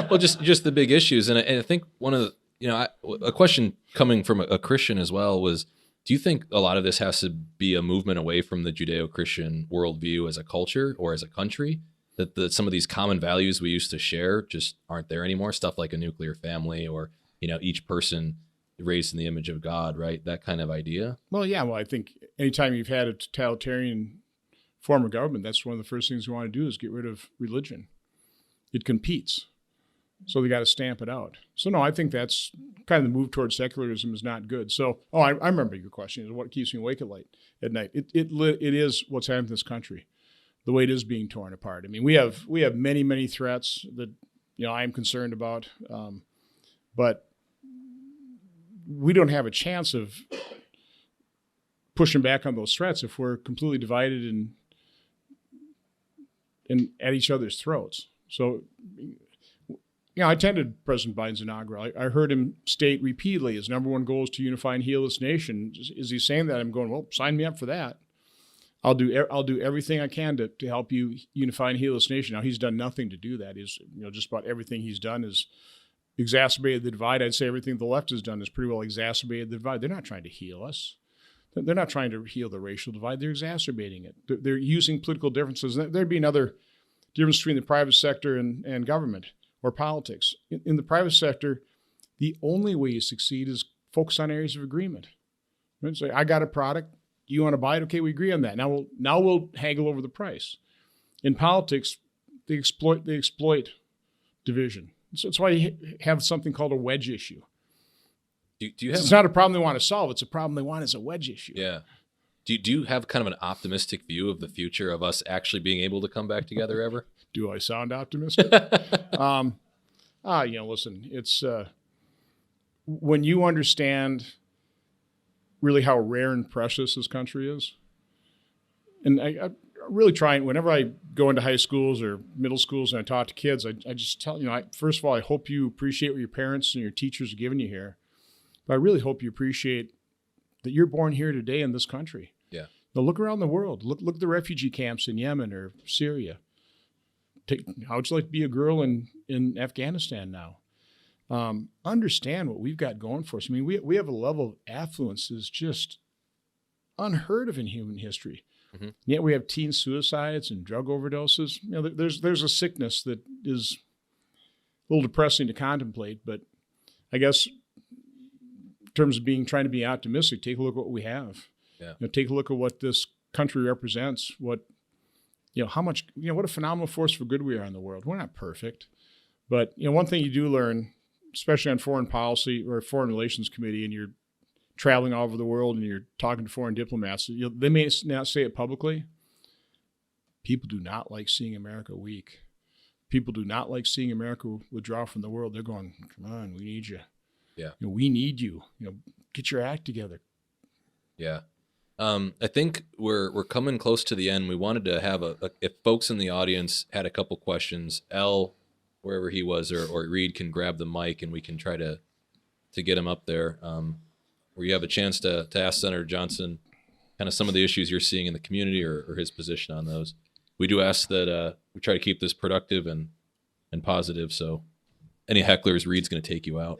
Well, just the big issues. And I think one of the, a question coming from a Christian as well was, do you think a lot of this has to be a movement away from the Judeo-Christian worldview as a culture or as a country? That some of these common values we used to share just aren't there anymore? Stuff like a nuclear family or, each person raised in the image of God, right? That kind of idea. Well, yeah. Well, I think anytime you've had a totalitarian form of government, that's one of the first things we want to do is get rid of religion. It competes. So they got to stamp it out. So no, I think that's kind of the move towards secularism is not good. So, I remember your question is what keeps me awake at night. It is what's happening in this country, the way it is being torn apart. I mean, we have many, many threats that, I'm concerned about. But we don't have a chance of pushing back on those threats if we're completely divided and at each other's throats. So, I attended President Biden's inaugural. I heard him state repeatedly his number one goal is to unify and heal this nation. Is he saying that? I'm going, well, sign me up for that. I'll do everything I can to help you unify and heal this nation. Now, he's done nothing to do that. He's, just about everything he's done is exacerbated the divide. I'd say everything the left has done is pretty well exacerbated the divide. They're not trying to heal us. They're not trying to heal the racial divide. They're exacerbating it. They're using political differences. There'd be another difference between the private sector and government or politics. In the private sector, the only way you succeed is focus on areas of agreement. Right? Say, I got a product. You want to buy it? Okay, we agree on that. Now we'll haggle over the price. In politics, they exploit division. So that's why you have something called a wedge issue. Do you have? It's not a problem they want to solve. It's a problem they want as a wedge issue. Yeah. Do you have kind of an optimistic view of the future of us actually being able to come back together ever? Do I sound optimistic? Listen, it's when you understand really how rare and precious this country is, and I really try, whenever I go into high schools or middle schools and I talk to kids, I just tell, first of all, I hope you appreciate what your parents and your teachers are giving you here. But I really hope you appreciate that you're born here today in this country. Yeah. Now look around the world. Look at the refugee camps in Yemen or Syria. How would you like to be a girl in Afghanistan now? Understand what we've got going for us. I mean, we have a level of affluence that's just unheard of in human history. Mm-hmm. Yet we have teen suicides and drug overdoses. There's a sickness that is a little depressing to contemplate, but I guess in terms of trying to be optimistic, take a look at what we have. Yeah. Take a look at what this country represents, how much, what a phenomenal force for good we are in the world. We're not perfect, But, one thing you do learn, especially on foreign policy or foreign relations committee, and you're traveling all over the world and you're talking to foreign diplomats, they may not say it publicly. People do not like seeing America weak. People do not like seeing America withdraw from the world. They're going, come on, we need you. Yeah. We need you. Get your act together. Yeah. I think we're coming close to the end. We wanted to have if folks in the audience had a couple questions, L, wherever he was, or Reed can grab the mic and we can try to get him up there. Where you have a chance to ask Senator Johnson kind of some of the issues you're seeing in the community or his position on those. We do ask that we try to keep this productive and positive. So any hecklers, Reed's going to take you out.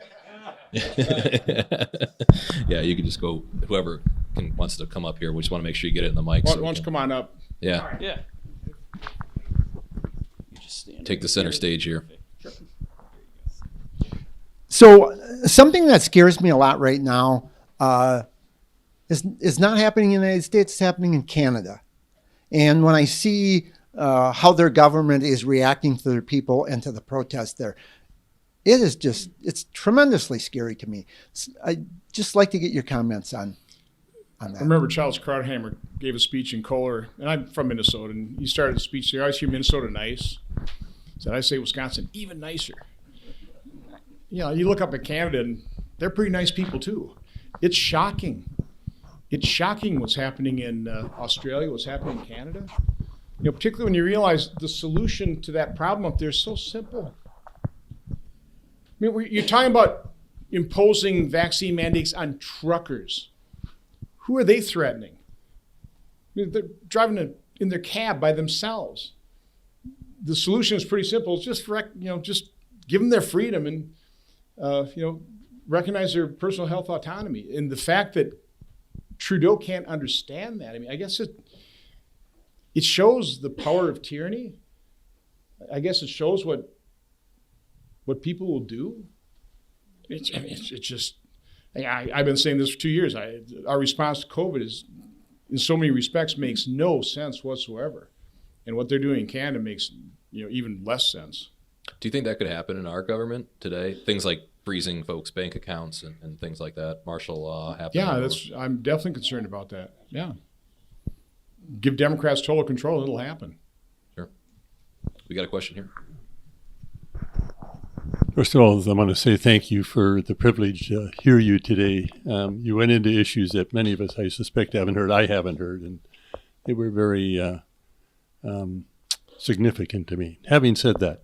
Yeah, you can just go, whoever wants to come up here. We just want to make sure you get it in the mic. Why don't you come on up? Yeah. Yeah. You just stand Take the center stage here. Sure. So something that scares me a lot right now is not happening in the United States, it's happening in Canada. And when I see how their government is reacting to their people and to the protests there, it's tremendously scary to me. I'd just like to get your comments on that. I remember Charles Krauthammer gave a speech in Kohler, and I'm from Minnesota, and he started a speech there. I always hear Minnesota nice. Said, I say Wisconsin even nicer. You look up at Canada, and they're pretty nice people too. It's shocking. It's shocking what's happening in Australia, what's happening in Canada. Particularly when you realize the solution to that problem up there is so simple. You're talking about imposing vaccine mandates on truckers. Who are they threatening? They're driving in their cab by themselves. The solution is pretty simple. It's just just give them their freedom and recognize their personal health autonomy. And the fact that Trudeau can't understand that, I guess it shows the power of tyranny. I guess it shows what people will do. It's just, I've been saying this for 2 years. Our response to COVID is, in so many respects, makes no sense whatsoever. And what they're doing in Canada makes even less sense. Do you think that could happen in our government today? Things like freezing folks' bank accounts and things like that, martial law happening? Yeah, I'm definitely concerned about that. Yeah. Give Democrats total control, it'll happen. Sure. We got a question here. First of all, I want to say thank you for the privilege to hear you today. You went into issues that many of us, I suspect, haven't heard. I haven't heard, and they were very significant to me. Having said that,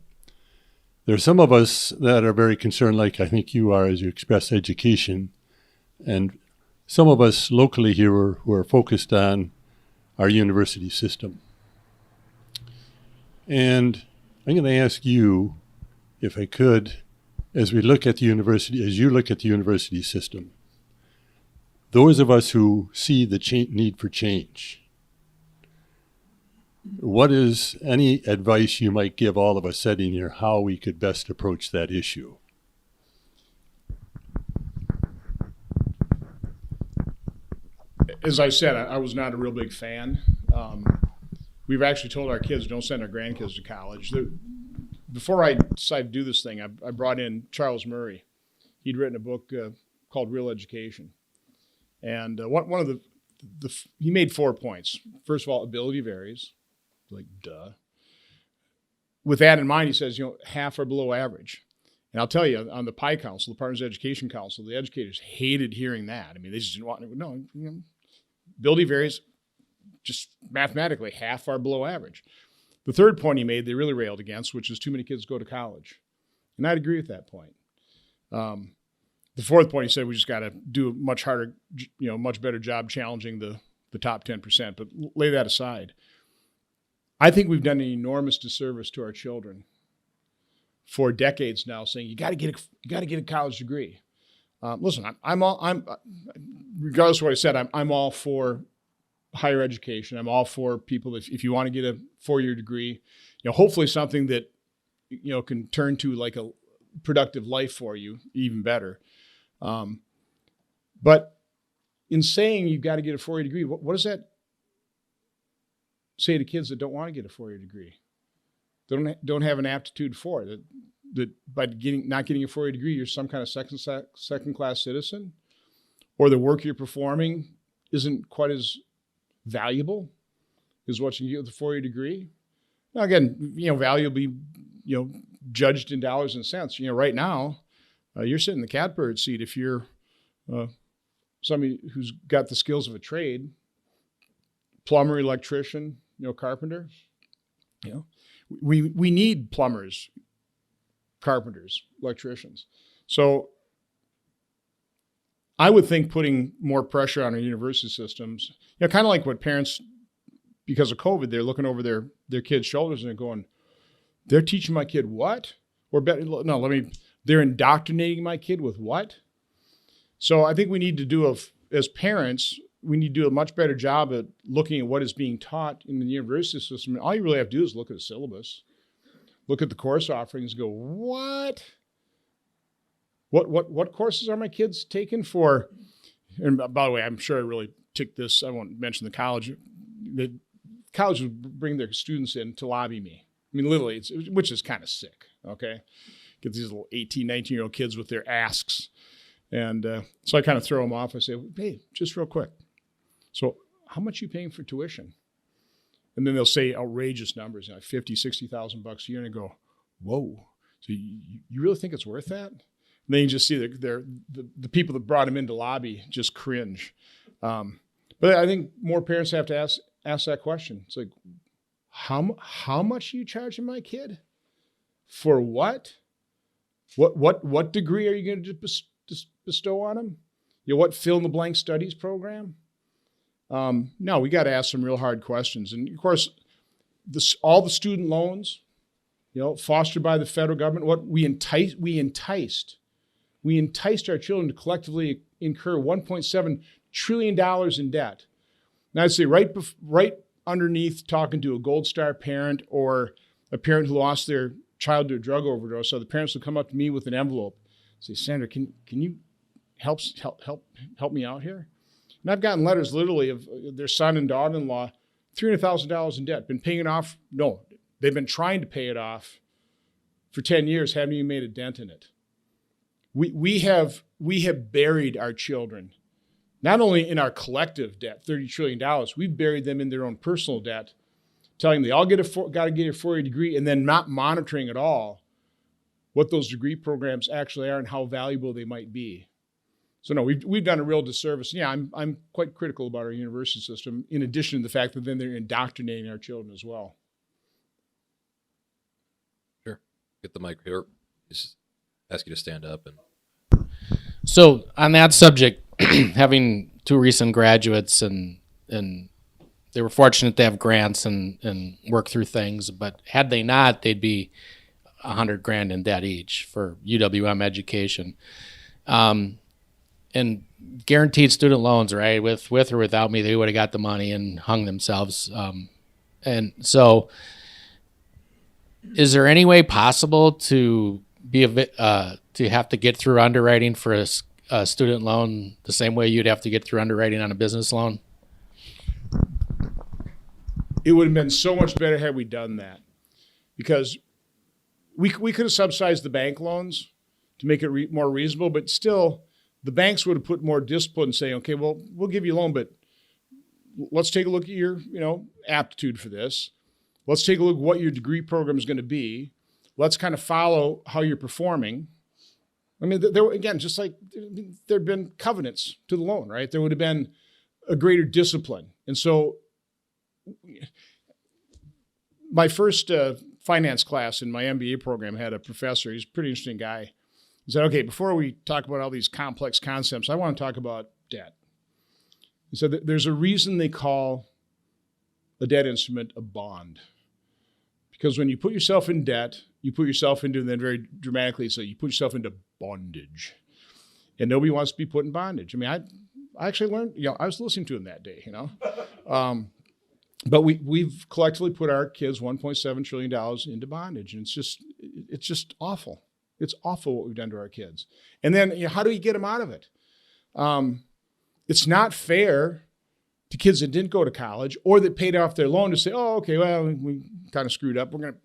there are some of us that are very concerned, like I think you are, as you express education, and some of us locally here who are focused on our university system. And I'm going to ask you, if I could, as we look at the university, as you look at the university system, those of us who see the need for change, what is any advice you might give all of us sitting here how we could best approach that issue? As I said, I was not a real big fan. We've actually told our kids, don't send our grandkids to college. Before I decided to do this thing, I brought in Charles Murray. He'd written a book called Real Education. And one of he made 4 points. First of all, ability varies. Like, duh. With that in mind, he says, half are below average. And I'll tell you, on the PI Council, the Partners Education Council, the educators hated hearing that. They just didn't want to, no, ability varies, just mathematically, half are below average. The third point he made, they really railed against, which is too many kids go to college. And I'd agree with that point. The fourth point, he said, we just got to do a much harder, much better job challenging the top 10%. But lay that aside. I think we've done an enormous disservice to our children for decades now, saying you got to get a college degree. Listen, I'm regardless of what I said, I'm all for higher education. I'm all for people if you want to get a 4-year degree, hopefully something that can turn to like a productive life for you, even better. But in saying you've got to get a 4-year degree, what does that say to kids that don't want to get a 4-year degree? They don't have an aptitude for it. that by not getting a 4-year degree, you're some kind of second class citizen, or the work you're performing isn't quite as valuable as what you get with a 4-year degree. Now, again, value will be, judged in dollars and cents. Right now, you're sitting in the catbird seat if you're somebody who's got the skills of a trade, plumber, electrician, carpenter. We need plumbers, carpenters, electricians. So I would think putting more pressure on our university systems, kind of like what parents, because of COVID, they're looking over their kids' shoulders and they're going, they're teaching my kid what? Or better, no, they're indoctrinating my kid with what? So I think we need to do, as parents, we need to do a much better job at looking at what is being taught in the university system. All you really have to do is look at the syllabus, look at the course offerings, go, what? What courses are my kids taking for? And by the way, I'm sure I really ticked this. I won't mention the college. The college would bring their students in to lobby me. Literally, which is kind of sick, okay? Get these little 18, 19-year-old kids with their asks. And so I kind of throw them off. I say, hey, just real quick. So how much are you paying for tuition? And then they'll say outrageous numbers, like $50,000, $60,000 a year. And I go, whoa, so you really think it's worth that? And then you just see the people that brought them into lobby just cringe. But I think more parents have to ask that question. It's like, how much are you charging my kid? For what? What degree are you going to bestow on them? What fill-in-the-blank studies program? No, we got to ask some real hard questions. And, of course, all the student loans, fostered by the federal government, what we enticed our children to collectively incur $1.7 trillion in debt. Now, I'd say right underneath talking to a Gold Star parent or a parent who lost their child to a drug overdose, so the parents will come up to me with an envelope, say, Sandra, can you help me out here? And I've gotten letters literally of their son and daughter-in-law, $300,000 in debt, been paying it off. No, they've been trying to pay it off for 10 years, haven't even made a dent in it. We have buried our children, not only in our collective debt, $30 trillion, we've buried them in their own personal debt, telling them they all got to get a 4-year degree, and then not monitoring at all what those degree programs actually are and how valuable they might be. So no, we've done a real disservice. Yeah, I'm quite critical about our university system, in addition to the fact that then they're indoctrinating our children as well. Sure. Get the mic here. Just ask you to stand up. So on that subject, having 2 recent graduates and they were fortunate to have grants and work through things, but had they not, they'd be $100,000 in debt each for UWM education. And guaranteed student loans, right? With or without me, they would have got the money and hung themselves. And so, is there any way possible to to have to get through underwriting for a student loan the same way you'd have to get through underwriting on a business loan? It would have been so much better had we done that, because we could have subsidized the bank loans to make it more reasonable, but still, the banks would have put more discipline and say, okay, well, we'll give you a loan, but let's take a look at your, aptitude for this. Let's take a look at what your degree program is going to be. Let's kind of follow how you're performing. There were, again, just like there'd been covenants to the loan, right? There would have been a greater discipline. And so my first finance class in my MBA program had a professor. He's a pretty interesting guy. He said, okay, before we talk about all these complex concepts, I want to talk about debt. He said that there's a reason they call a debt instrument a bond. Because when you put yourself in debt, you put yourself into, and then very dramatically, so you put yourself into bondage. And nobody wants to be put in bondage. I actually learned, I was listening to him that day, But we've collectively put our kids $1.7 trillion into bondage. And it's just awful. It's awful what we've done to our kids. And then how do we get them out of it? It's not fair to kids that didn't go to college or that paid off their loan to say, oh, okay, well, we kind of screwed up. We're going to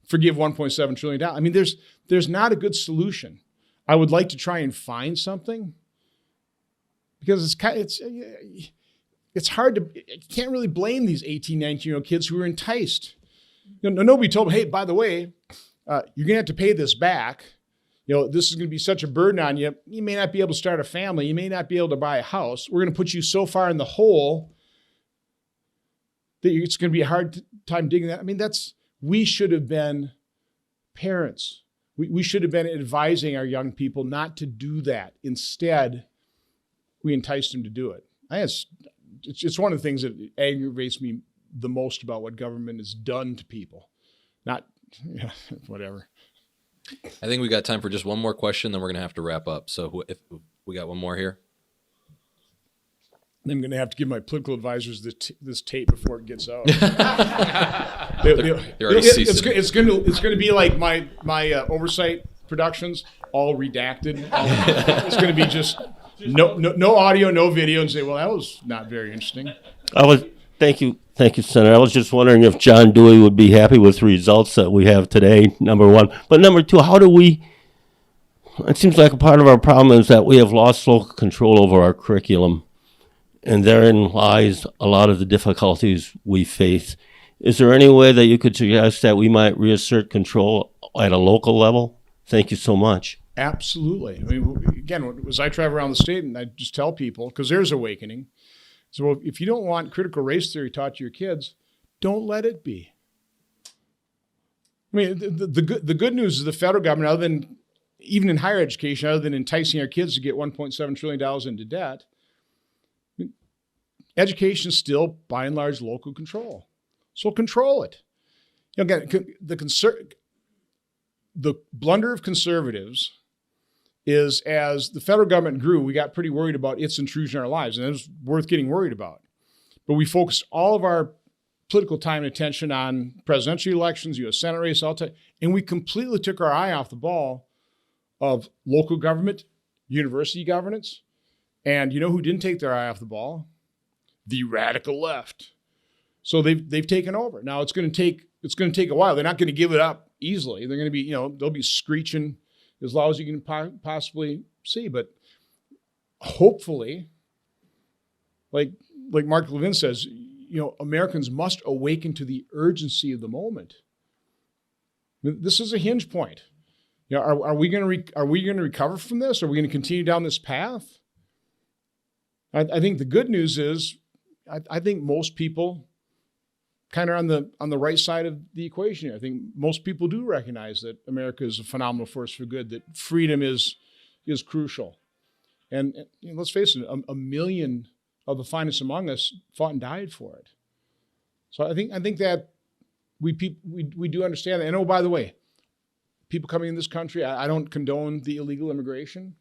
forgive $1.7 trillion. I mean, there's not a good solution. I would like to try and find something because it's hard to, you can't really blame these 18, 19-year-old kids who are enticed. Nobody told them, hey, by the way, you're going to have to pay this back. This is going to be such a burden on you. You may not be able to start a family. You may not be able to buy a house. We're going to put you so far in the hole that it's going to be a hard time digging that. I mean, we should have been parents. We should have been advising our young people not to do that. Instead, we enticed them to do it. It's one of the things that aggravates me the most about what government has done to people. Whatever. I think we got time for just one more question, then we're going to have to wrap up. So if we got one more here. I'm going to have to give my political advisors this tape before it gets out. It's going to be like my oversight productions, all redacted. It's going to be just no audio, no video, and say, well, that was not very interesting. Thank you, Senator. I was just wondering if John Dewey would be happy with the results that we have today, number one. But number two, it seems like a part of our problem is that we have lost local control over our curriculum, and therein lies a lot of the difficulties we face. Is there any way that you could suggest that we might reassert control at a local level? Thank you so much. Absolutely. I mean, again, as I travel around the state and I just tell people, because there's awakening, so if you don't want critical race theory taught to your kids, don't let it be. I mean, the good news is the federal government, other than even in higher education, other than enticing our kids to get $1.7 trillion into debt, education is still, by and large, local control. So control it. Again, the blunder of conservatives is as the federal government grew, we got pretty worried about its intrusion in our lives, and it was worth getting worried about. But we focused all of our political time and attention on presidential elections, U.S. Senate race, and we completely took our eye off the ball of local government, university governance, and you know who didn't take their eye off the ball? The radical left. So they've taken over. Now it's going to take a while. They're not going to give it up easily. They're going to be, they'll be screeching as loud as you can possibly see. But hopefully, like Mark Levin says, Americans must awaken to the urgency of the moment. This is a hinge point. Are we going to recover from this? Are we going to continue down this path? I think the good news is, I think most people kind of on the right side of the equation here. I think most people do recognize that America is a phenomenal force for good, that freedom is crucial. And let's face it, a million of the finest among us fought and died for it. So I think that we do understand that. And by the way, people coming in this country, I don't condone the illegal immigration,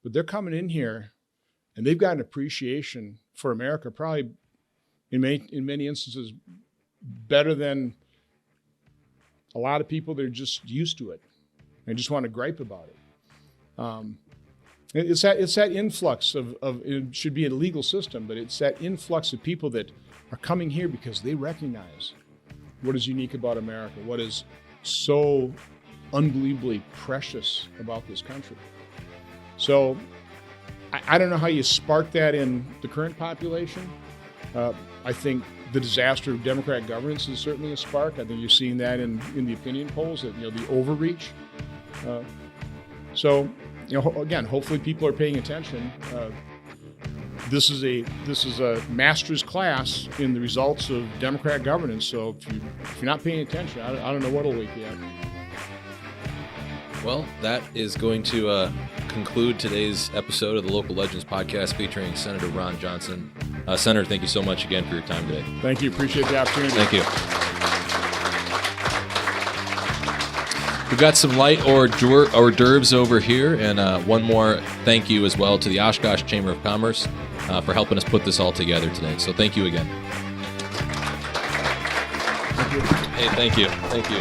but they're coming in here and they've got an appreciation for America, probably in many instances better than a lot of people that are just used to it and just want to gripe about it. It's that influx of it should be a legal system, but it's that influx of people that are coming here because they recognize what is unique about America, what is so unbelievably precious about this country. So I don't know how you spark that in the current population. I think the disaster of Democratic governance is certainly a spark. I think you're seeing that in the opinion polls, that the overreach. So again, hopefully people are paying attention. This is a master's class in the results of Democratic governance. So if you're not paying attention, I don't know what'll wake you up. Well, that is going to conclude today's episode of the Local Legends podcast featuring Senator Ron Johnson. Senator, thank you so much again for your time today. Thank you. Appreciate the opportunity. Thank you. We've got some light hors d'oeuvres over here, and one more thank you as well to the Oshkosh Chamber of Commerce for helping us put this all together today. So thank you again. Thank you. Hey, thank you. Thank you.